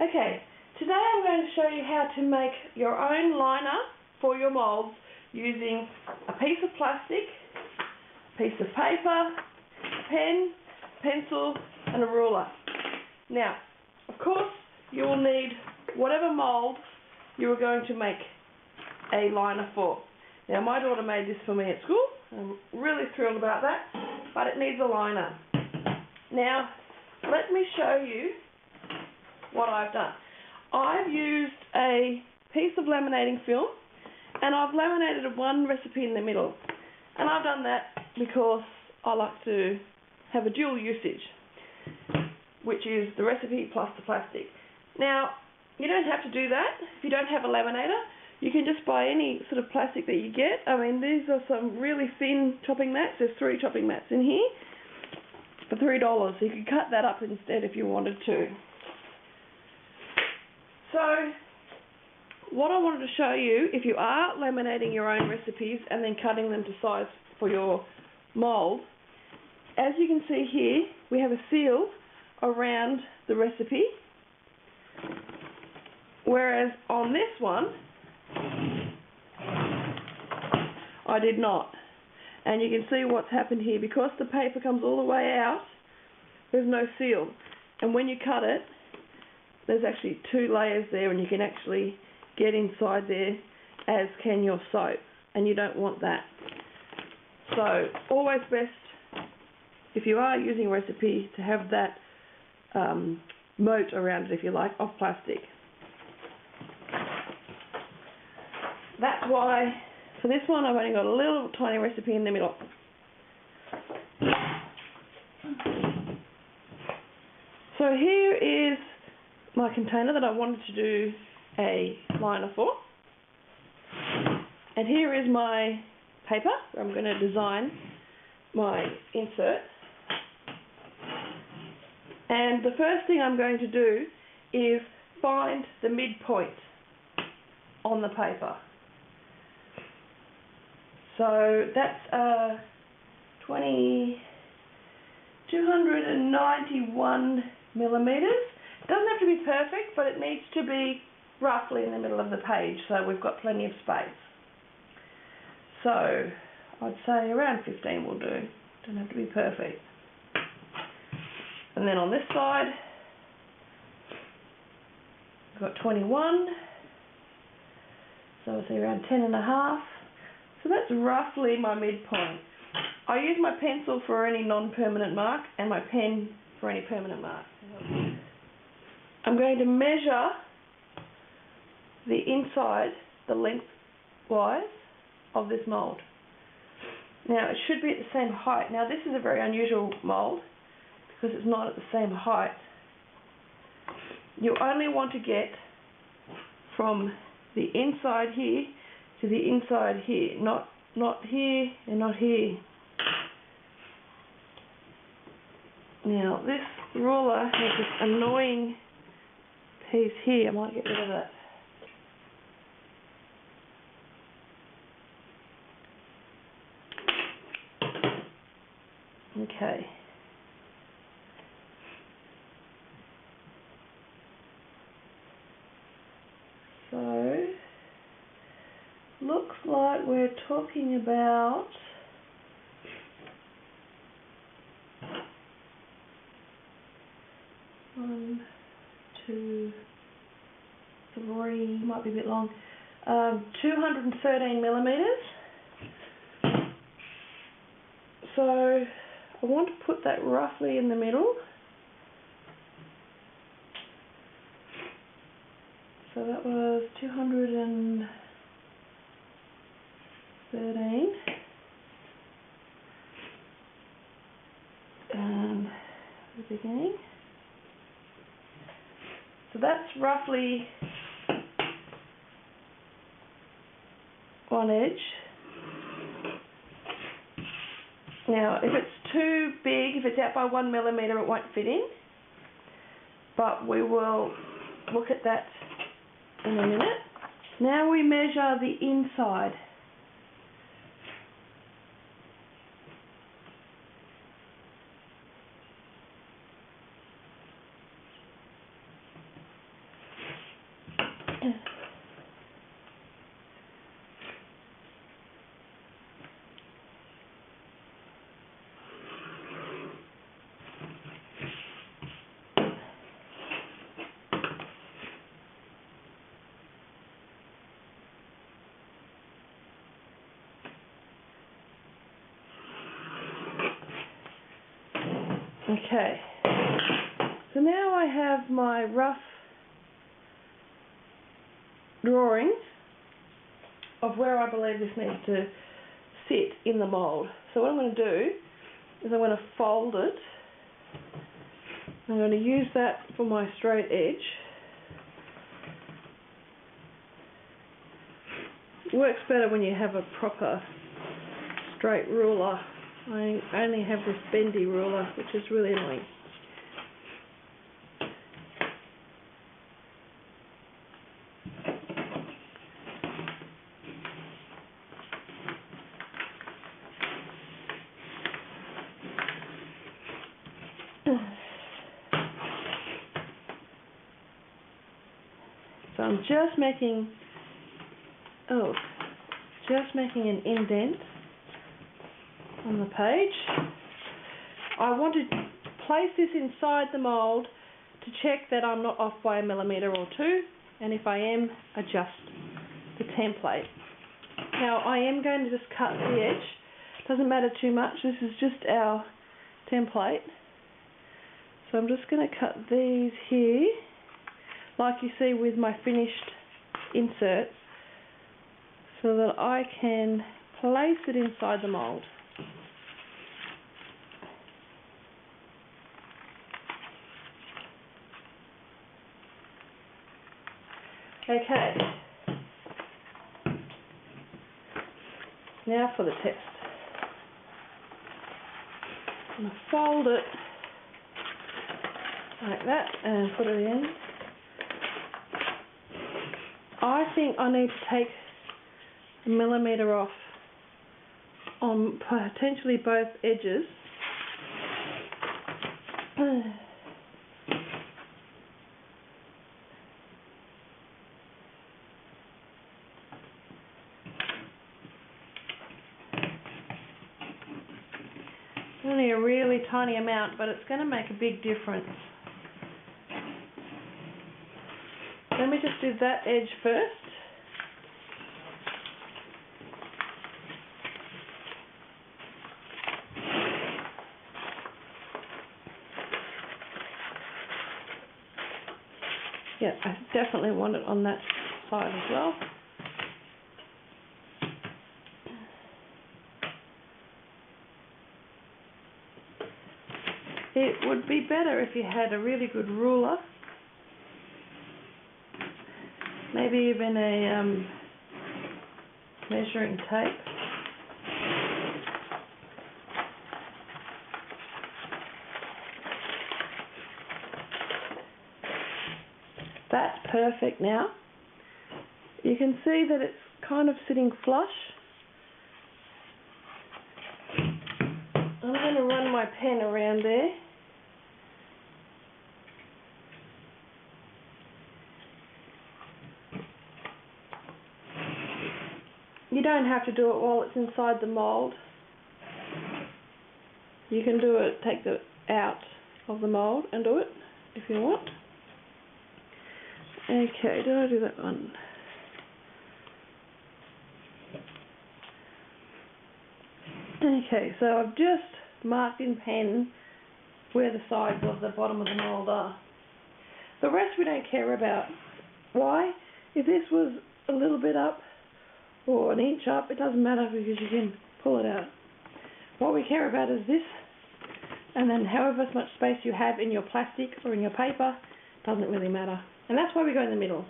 Okay, today I'm going to show you how to make your own liner for your moulds using a piece of plastic, a piece of paper, a pen, pencil and a ruler. Now, of course, you will need whatever mould you are going to make a liner for. Now, my daughter made this for me at school. I'm really thrilled about that, but it needs a liner. Now, let me show you what I've done. I've used a piece of laminating film and I've laminated one recipe in the middle. And I've done that because I like to have a dual usage, which is the recipe plus the plastic. Now, you don't have to do that if you don't have a laminator. You can just buy any sort of plastic that you get. I mean, these are some really thin chopping mats. There's 3 chopping mats in here for $3. So you could cut that up instead if you wanted to. So, what I wanted to show you, if you are laminating your own recipes and then cutting them to size for your mould, as you can see here, we have a seal around the recipe, whereas on this one, I did not. And you can see what's happened here. Because the paper comes all the way out, there's no seal. And when you cut it, there's actually 2 layers there, and you can actually get inside there, as can your soap. And you don't want that. So, always best, if you are using a recipe, to have that moat around it, if you like, of plastic. That's why, for this one, I've only got a little tiny recipe in the middle. So here is my container that I wanted to do a liner for. And here is my paper where I'm going to design my insert. And the first thing I'm going to do is find the midpoint on the paper. So that's 291 millimeters. It doesn't have to be perfect, but it needs to be roughly in the middle of the page, so we've got plenty of space. So I'd say around 15 will do. Don't have to be perfect. And then on this side, I've got 21. So I'll say around 10 and a half. So that's roughly my midpoint. I use my pencil for any non-permanent mark and my pen for any permanent mark. I'm going to measure the inside, the lengthwise of this mould. Now, it should be at the same height. Now, this is a very unusual mould because it's not at the same height. You only want to get from the inside here to the inside here, not here and not here. Now, this ruler has this annoying piece here. I might get rid of it. Okay. So, looks like we're talking about 1, 2, 3, might be a bit long, 213 millimeters. So I want to put that roughly in the middle. So that was 213 and the beginning. So that's roughly 1 edge. Now, if it's too big, if it's out by 1 millimeter, it won't fit in. But we will look at that in a minute. Now we measure the inside. Okay, so now I have my rough drawings of where I believe this needs to sit in the mould. So what I'm going to do is I'm going to fold it. I'm going to use that for my straight edge. It works better when you have a proper straight ruler. I only have this bendy ruler, which is really annoying. So I'm just making an indent on the page. I want to place this inside the mould to check that I'm not off by a millimetre or two, and if I am, adjust the template. Now I am going to just cut the edge. Doesn't matter too much, this is just our template. So I'm just going to cut these here, like you see with my finished insert, so that I can place it inside the mould. Okay, now for the test. I'm going to fold it like that and put it in. I think I need to take a millimetre off on potentially both edges. Only a really tiny amount, but it's going to make a big difference. Let me just do that edge first. Yeah, I definitely want it on that side as well. It would be better if you had a really good ruler, maybe even a measuring tape. That's perfect now. You can see that it's kind of sitting flush. I'm going to run my pen around there. You don't have to do it while it's inside the mould. You can do it, take it out of the mould and do it if you want. Okay, did I do that one? Okay, so I've just marked in pen where the sides of the bottom of the mould are. The rest we don't care about. Why? If this was a little bit up or an inch up, it doesn't matter because you can pull it out. What we care about is this, and then however much space you have in your plastic or in your paper, doesn't really matter. And that's why we go in the middle.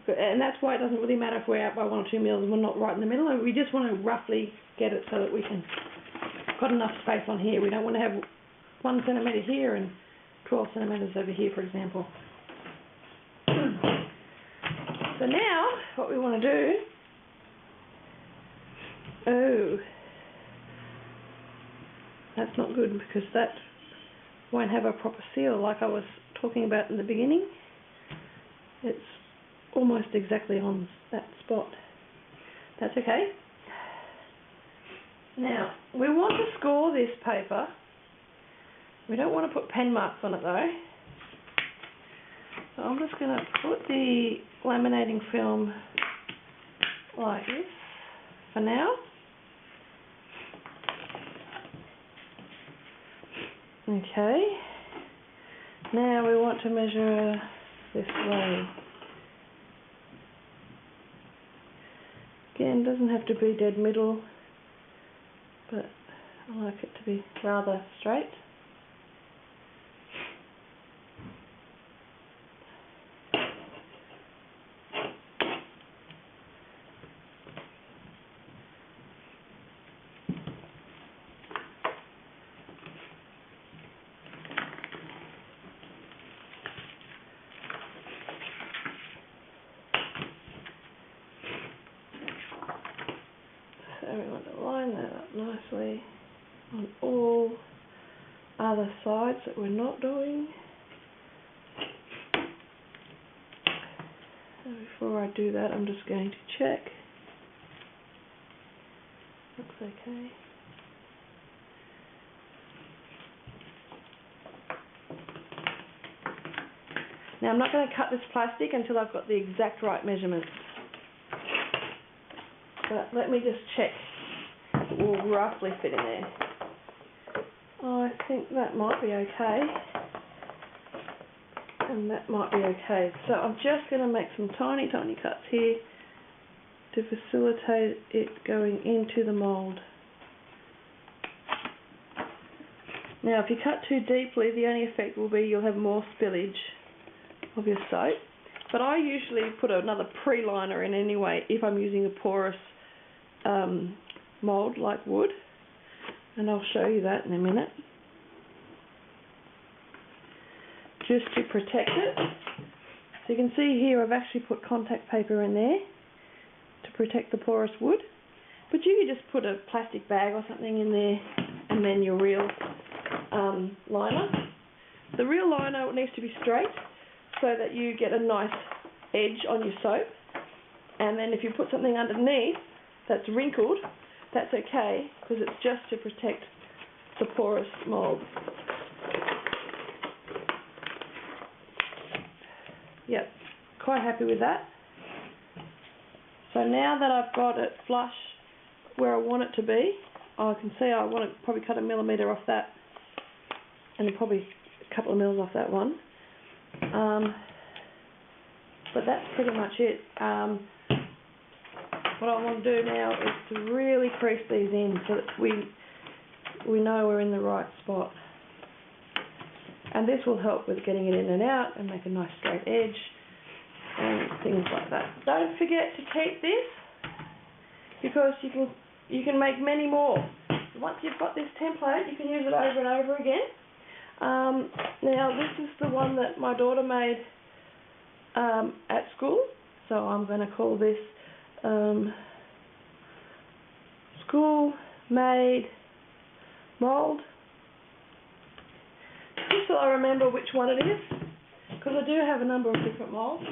And that's why it doesn't really matter if we're out by 1 or 2 mils and we're not right in the middle. We just want to roughly get it so that we can got enough space on here. We don't want to have 1 centimetre here and 12 centimetres over here, for example. So now what we want to do, that's not good because that won't have a proper seal like I was talking about in the beginning. It's almost exactly on that spot. That's okay. Now, we want to score this paper. We don't want to put pen marks on it though. So I'm just going to put the laminating film like this for now. Okay. Now we want to measure this way. Again, doesn't have to be dead middle, but I like it to be rather straight. So we want to line that up nicely on all other sides that we're not doing. So before I do that, I'm just going to check. Looks okay. Now I'm not going to cut this plastic until I've got the exact right measurements. But let me just check it will roughly fit in there. Oh, I think that might be okay. And that might be okay. So I'm just going to make some tiny, tiny cuts here to facilitate it going into the mould. Now if you cut too deeply, the only effect will be you'll have more spillage of your soap. But I usually put another pre-liner in anyway if I'm using a porous mould like wood. And I'll show you that in a minute. Just to protect it. So you can see here I've actually put contact paper in there to protect the porous wood. But you can just put a plastic bag or something in there and then your real liner. The real liner needs to be straight so that you get a nice edge on your soap. And then if you put something underneath that's wrinkled, that's okay because it's just to protect the porous mould. Yep, quite happy with that. So now that I've got it flush where I want it to be, I can see I want to probably cut 1 millimetre off that and probably a couple of mils off that one. But that's pretty much it. What I want to do now is to really crease these in so that we know we're in the right spot. And this will help with getting it in and out and make a nice straight edge and things like that. Don't forget to keep this because you can make many more. Once you've got this template, you can use it over and over again. Now this is the one that my daughter made at school, so I'm going to call this school-made mould. Just so I remember which one it is, because I do have a number of different moulds.